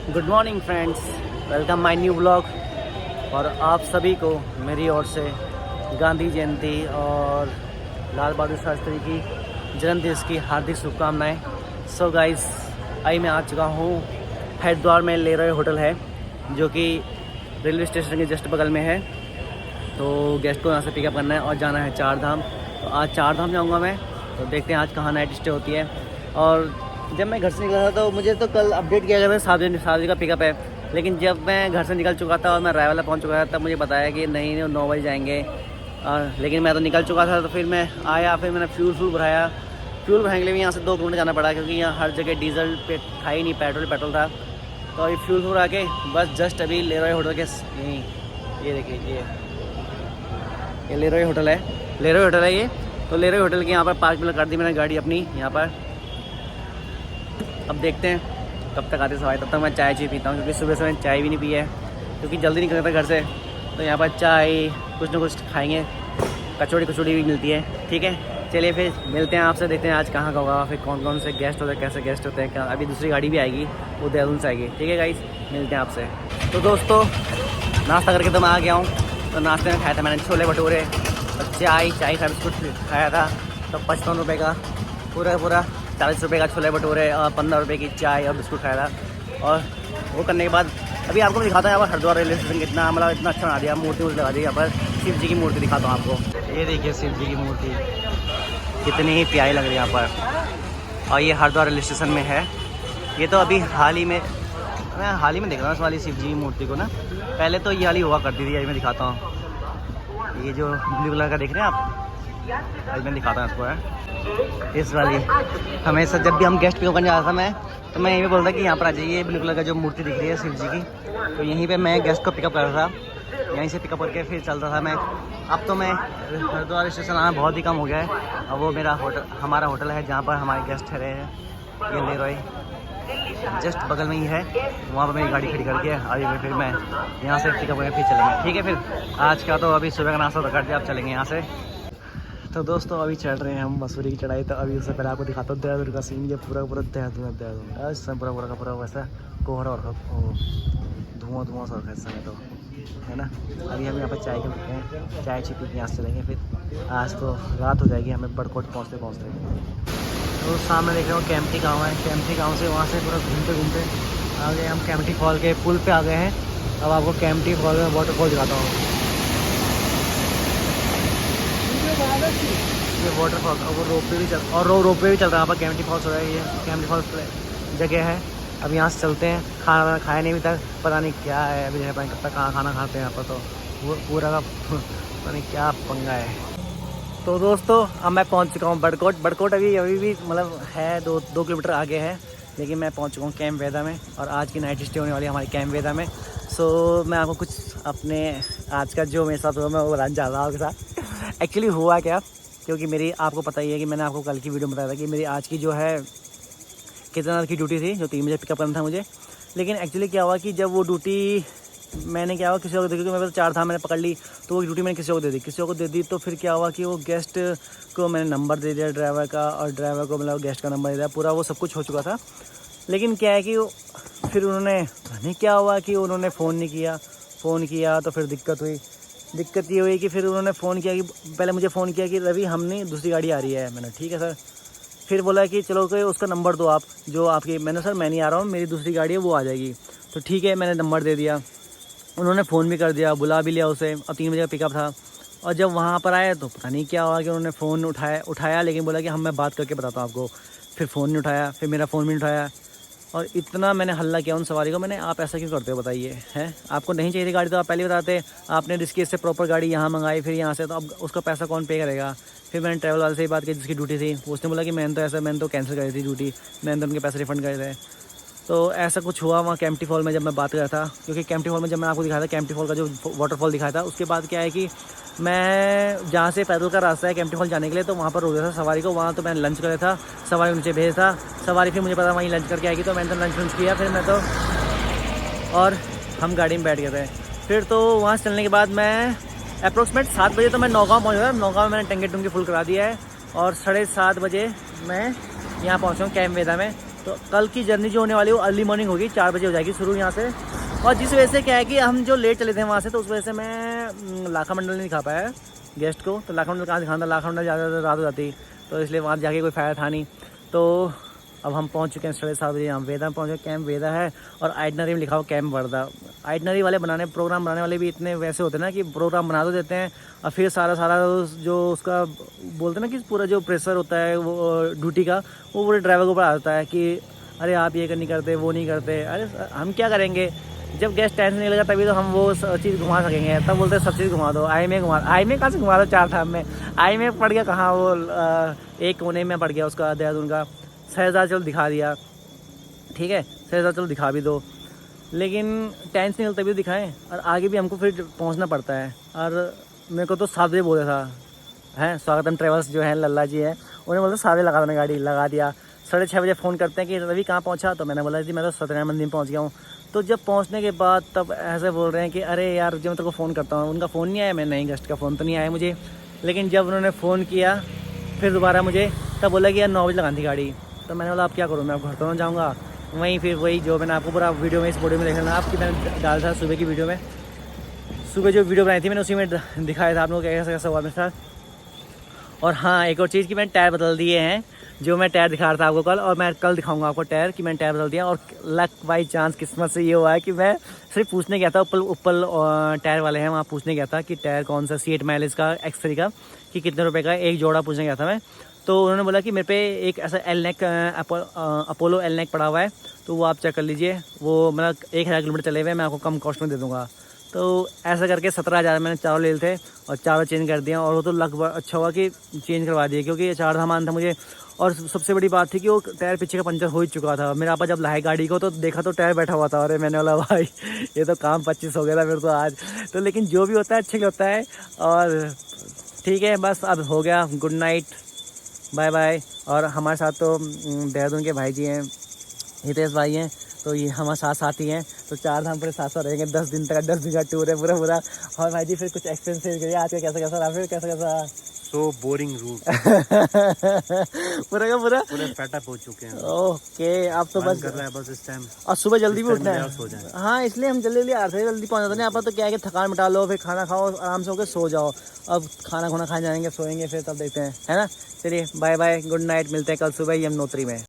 Good morning friends, welcome my new blog. और आप सभी को मेरी ओर से गांधी जयंती और लाल बहादुर शास्त्री की जन्मदिन की हार्दिक शुभकामनाएं। सो गाइस, आई मैं आ चुका हूँ हरिद्वार में लेरॉय होटल है, जो कि रेलवे स्टेशन के जस्ट बगल में है। तो गेस्ट को यहाँ से पिकअप करना है और जाना है चार धाम। तो आज चार धाम जाऊँगा मैं, तो देखते हैं आज कहाँ नाइट स्टे होती है। और जब मैं घर से निकला था तो मुझे तो कल अपडेट किया गया था 7 बजे का पिकअप है, लेकिन जब मैं घर से निकल चुका था और मैं रायवाला पहुंच चुका था तब मुझे बताया कि नहीं 9 बजे जाएंगे। लेकिन मैं तो निकल चुका था, तो फिर मैं आया, फिर मैंने फ्यूल भराया। फ्यूल भराने के लिए भी यहाँ से 2 किलोमीटर जाना पड़ा, क्योंकि यहाँ हर जगह डीजल पे था ही नहीं, पेट्रोल था। तो अभी फ्यूल भरा के बस जस्ट अभी लेरॉय होटल के यहीं, ये देखिए ये लेरॉय होटल है ये। तो लेरॉय होटल के यहाँ पर पार्क में कर दी मैंने गाड़ी अपनी यहाँ पर। अब देखते हैं कब तक आते सवाई, तब तक मैं चाय पीता हूँ, क्योंकि सुबह से मैंने चाय भी नहीं पी है, क्योंकि जल्दी निकलना था घर से। तो यहाँ पर चाय कुछ ना कुछ खाएंगे, कचौड़ी भी मिलती है। ठीक है, चलिए फिर मिलते हैं आपसे, देखते हैं आज कहाँ का होगा, फिर कौन कौन से गेस्ट होते हैं, कैसे गेस्ट होते हैं। अभी दूसरी गाड़ी भी आएगी, वो देहरादून से आएगी। ठीक है गाइस, मिलते हैं आपसे। तो दोस्तों, नाश्ता करके तो मैं आ गया हूँ। तो नाश्ते में खाया था मैंने छोले भटूरे और चाय का बिस्कुट खाया था। तो 55 रुपये का पूरा 40 रुपये का छोले भटूरे और 15 रुपये की चाय और बिस्कुट खाया था। और वो करने के बाद अभी आपको मैं दिखाता हूँ यहाँ पर हरिद्वार रेलवे स्टेशन कितना इतना अच्छा बना दिया, मूर्ति लगा दी। यहाँ पर शिव जी की मूर्ति दिखाता हूँ आपको। ये देखिए शिव जी की मूर्ति कितनी ही प्यारी लग रही है यहाँ पर। और ये हरिद्वार रेलवे स्टेशन में है। ये तो अभी हाल ही में देख रहा हूँ इस वाली शिव जी की मूर्ति को ना। पहले तो ये वाली हुआ करती थी, अभी मैं दिखाता हूँ। ये जो ब्लू कलर का देख रहे हैं आप, अभी मैं दिखाता हूँ इसको है। इस वाली हमेशा जब भी हम गेस्ट पिकअप करने जाता था मैं, तो मैं यही बोलता कि यहाँ पर आ जाइए। ब्लू कलर का जो मूर्ति दिख रही है शिव जी की, तो यहीं पे मैं गेस्ट को पिकअप कर रहा था, यहीं से पिकअप करके फिर चलता था मैं। अब तो मैं हरिद्वार स्टेशन आना बहुत ही कम हो गया है। अब वो हमारा होटल है जहाँ पर हमारे गेस्ट ठहरे हैं, ये लेरॉय जस्ट बगल में ही है। वहाँ पर मेरी गाड़ी खड़ी करके अभी फिर मैं यहाँ से पिकअप करके फिर चलेंगे। ठीक है, फिर आज का तो अभी सुबह का नाश्ता तो कर दिया, अब चलेंगे यहाँ से। तो दोस्तों, अभी चढ़ रहे हैं हम मसूरी की चढ़ाई। तो अभी उससे पहले आपको दिखाता हूँ देहरादून का सीन। ये पूरा देहरादून इस समय पूरा वैसा कोहरा और धुआं सा इस समय तो है ना। अभी हम यहाँ पर चाय के रुकते हैं, चाय पी के यहाँ से चलेंगे। फिर आज तो रात हो जाएगी हमें बड़कोट पहुँचते। तो सामने देख रहे हो कैंपटी गाँव है। कैंपटी गाँव से वहाँ से पूरा घूमते आ गए हम कैंपटी फॉल के पुल पे आ गए हैं। अब आपको कैंपटी फॉल में वाटरफॉल दिखाता हूँ। ये वाटरफॉल और वो रोपवे भी चल रहा है यहाँ पर। कैंपटी फॉल्स हो रहा है, ये कैंपटी फॉल्स जगह है। अब यहाँ से चलते हैं। खाना खाया नहीं अभी तक, पता नहीं क्या है अभी, कब तक खाना खाते हैं यहाँ पर। तो वो पूरा का पता नहीं क्या पंगा है। तो दोस्तों, अब मैं पहुँच चुका हूँ बड़कोट अभी भी मतलब है 2 किलोमीटर आगे है, लेकिन मैं पहुँच चुका हूँ कैंप वेदा में। और आज की नाइट स्टे होने वाली है हमारी कैंप वेदा में। सो मैं आपको कुछ अपने आज का जो मेरे साथ हुआ मैं वो बताना चाह रहा हूँ आपके साथ। एक्चुअली हुआ क्या, क्योंकि मेरी आपको पता ही है कि मैंने आपको कल की वीडियो में बताया था कि मेरी आज की जो है केदारनाथ की ड्यूटी थी, जो 3 बजे पिकअप करना था मुझे। लेकिन एक्चुअली क्या हुआ कि जब वो ड्यूटी मैंने क्या हुआ किसी को दे दी, क्योंकि मेरे पास 4 था, मैंने पकड़ ली। तो वो ड्यूटी मैंने किसी को दे दी। तो फिर क्या हुआ कि वो गेस्ट को मैंने नंबर दे दिया ड्राइवर का, और ड्राइवर को मतलब गेस्ट का नंबर दे दिया, पूरा वो सब कुछ हो चुका था। लेकिन क्या है कि फिर उन्होंने नहीं क्या हुआ कि उन्होंने फ़ोन किया तो फिर दिक्कत ये हुई कि फिर उन्होंने फ़ोन किया कि पहले मुझे फ़ोन किया कि रवि हमने दूसरी गाड़ी आ रही है। मैंने ठीक है सर। फिर बोला कि चलो कोई उसका नंबर दो आप, जो आपकी। मैंने सर मैं नहीं आ रहा हूँ, मेरी दूसरी गाड़ी है वो आ जाएगी। तो ठीक है, मैंने नंबर दे दिया। उन्होंने फ़ोन भी कर दिया, बुला भी लिया उसे। अब 3 बजे का पिकअप था। और जब वहाँ पर आए तो पता नहीं क्या हुआ कि उन्होंने फ़ोन उठाया, लेकिन बोला कि मैं बात करके बताता हूँ आपको। फिर फ़ोन नहीं उठाया, फिर मेरा फ़ोन भी नहीं उठाया। और इतना मैंने हल्ला किया उन सवारी को। आप ऐसा क्यों करते हो बताइए, हैं? आपको नहीं चाहिए थी गाड़ी तो आप पहले बताते। आपने जिसकी इससे प्रॉपर गाड़ी यहाँ मंगाई, फिर यहाँ से, तो अब उसका पैसा कौन पे करेगा? फिर मैंने ट्रैवल वाले से ही बात की जिसकी ड्यूटी थी। उसने बोला कि मैंने तो कैंसिल करी थी ड्यूटी, मैंने तो उनके पैसे रिफंड करे थे। तो ऐसा कुछ हुआ वहाँ कैंपटी फॉल में जब मैं बात कर रहा था। क्योंकि कैंपटी फॉल में जब मैं आपको दिखाया था, कैंपटी फॉल का जो वाटरफॉल दिखाया था, उसके बाद क्या है कि मैं जहाँ से पैदल का रास्ता है कैंपटी फॉल जाने के लिए, तो वहाँ पर रोक दिया था सवारी को। वहाँ तो मैंने लंच करा था, सवारी को नीचे भेजा था। सवारी फिर मुझे पता वहीं लंच करके आएगी, तो मैंने तो लंच किया। फिर मैं तो और हम गाड़ी में बैठ गए थे। फिर तो वहाँ से चलने के बाद मैं अप्रोक्सीमेट 7 बजे तो मैं नौगांव पहुँच गया। नौगांव में मैंने टंकी फुल करा दिया है। और 7:30 बजे मैं यहाँ पहुँचा हूँ कैंप वेदा में। तो कल की जर्नी जो होने वाली है वो अर्ली मॉर्निंग होगी, 4 बजे हो जाएगी शुरू यहाँ से। और जिस वजह से क्या है कि हम जो लेट चले थे वहाँ से, तो उस वजह से मैं लाखा मंडल नहीं दिखा पाया गेस्ट को। तो लाखा मंडल कहाँ दिखाना था, लाखा मंडल ज़्यादा रात हो जाती, तो इसलिए वहाँ जाके कोई फ़ायदा था नहीं। तो अब हम पहुँच चुके हैं 7:30 बजे, हम वेदा में पहुँचे। कैंप वेदा है और आइटनरी में लिखा हुआ कैंप वर्धा। आइटनरी वाले प्रोग्राम बनाने वाले भी इतने वैसे होते हैं ना कि प्रोग्राम बना तो देते हैं और फिर सारा जो उसका बोलते हैं ना कि पूरा जो प्रेशर होता है वो ड्यूटी का, वो पूरे ड्राइवर के ऊपर आता है कि अरे आप ये नहीं करते, वो नहीं करते। अरे हम क्या करेंगे, जब गेस्ट टेंशन नहीं लगा तभी तो हम वो चीज़ घुमा सकेंगे। तब बोलते हैं सब चीज़ घुमा दो, आई में कहाँ से घुमा दो, 4 धाम में आई में पड़ गया कहाँ, वो एक कोने में पड़ गया उसका देहरादून का। शहजाद चलो दिखा दिया, ठीक है शहजाद चलो दिखा भी दो, लेकिन टेंशन नहीं तभी तो दिखाएं। और आगे भी हमको फिर पहुंचना पड़ता है। और मेरे को तो 7 बजे बोला था हैं, स्वागतम ट्रेवल्स जो है लल्ला जी है, उन्हें बोला 7 बजे लगा देना, गाड़ी लगा दिया। 6:30 बजे फ़ोन करते हैं कि रवि कहाँ पहुंचा, तो मैंने बोला जी मैं तो सत्यनारायण मंदिर पहुंच गया हूँ। तो जब पहुंचने के बाद तब ऐसे बोल रहे हैं कि अरे यार जब मैं तेरे को फ़ोन करता हूँ, उनका फ़ोन नहीं आया, मैं नहीं गेस्ट का फ़ोन तो नहीं आया मुझे। लेकिन जब उन्होंने फ़ोन किया फिर दोबारा मुझे, तब बोला कि यार 9 बजे लगानी थी गाड़ी। तो मैंने बोला अब क्या करूँ, मैं अब घर तो ना जाऊँगा। वहीं फिर वही जो मैंने आपको पूरा वीडियो में, इस वीडियो में देखना आपकी मैंने डाला था सुबह की वीडियो में, सुबह जो वीडियो बनाई थी मैंने उसी में दिखाया था आप लोगों को कैसा कैसा हुआ मेरे साथ। और हाँ एक और चीज़ कि मैंने टायर बदल दिए हैं, जो मैं टायर दिखा रहा था आपको कल, और मैं कल दिखाऊंगा आपको टायर कि मैंने टायर बदल दिया। और लक बाई चांस किस्मत से ये हुआ है कि मैं सिर्फ पूछने गया था, ऊपर टायर वाले हैं वहाँ पूछने गया था कि टायर कौन सा C8 माइलेज का X3 का कि कितने रुपए का, एक जोड़ा पूछने गया था मैं। तो उन्होंने बोला कि मेरे पे एक ऐसा एलनेक अपोलो एलनेक पड़ा हुआ है, तो वो आप चेक कर लीजिए, वो मतलब 1000 किलोमीटर चले हुए, मैं आपको कम कॉस्ट में दे दूँगा। तो ऐसा करके 17,000 मैंने चारों ले थे और चारों चेंज कर दिया। और वो तो लगभग अच्छा हुआ कि चेंज करवा दिए, क्योंकि ये 4 धाम था मुझे। और सबसे बड़ी बात थी कि वो टायर पीछे का पंचर हो ही चुका था। मेरा आपा जब लाए गाड़ी को तो देखा तो टायर बैठा हुआ था, और मैंने बोला भाई ये तो काम 25 हो गया था फिर तो आज तो। लेकिन जो भी होता है अच्छे होता है। और ठीक है बस अब हो गया, गुड नाइट, बाय बाय। और हमारे साथ तो देहरादून के भाई जी हैं, हितेश भाई हैं, तो ये हमारे साथ साथी हैं। तो 4 धाम पूरे साथ रहेंगे, 10 दिन तक, 10 दिन का टूर है पूरा। और भाई जी फिर कुछ एक्सपीरियंस शेयर करिए, आज का कैसा कैसा रहा, फिर कैसा सो बोरिंग रूट पूरा का पूरा पैटअप हो चुके हैं। ओके अब तो बस कर रहा है बस इस टाइम, और सुबह जल्दी भी उठना है। हाँ इसलिए हम जल्दी आ रहे थे, जल्दी पहुंच जाते हैं। आप तो क्या है कि थकान मिटा लो, फिर खाना खाओ, आराम से होकर सो जाओ। अब खाना खाने जाएंगे, सोएंगे, फिर तब देखते हैं, है ना। चलिए बाय बाय, गुड नाइट, मिलते हैं कल सुबह यमुनोत्री में।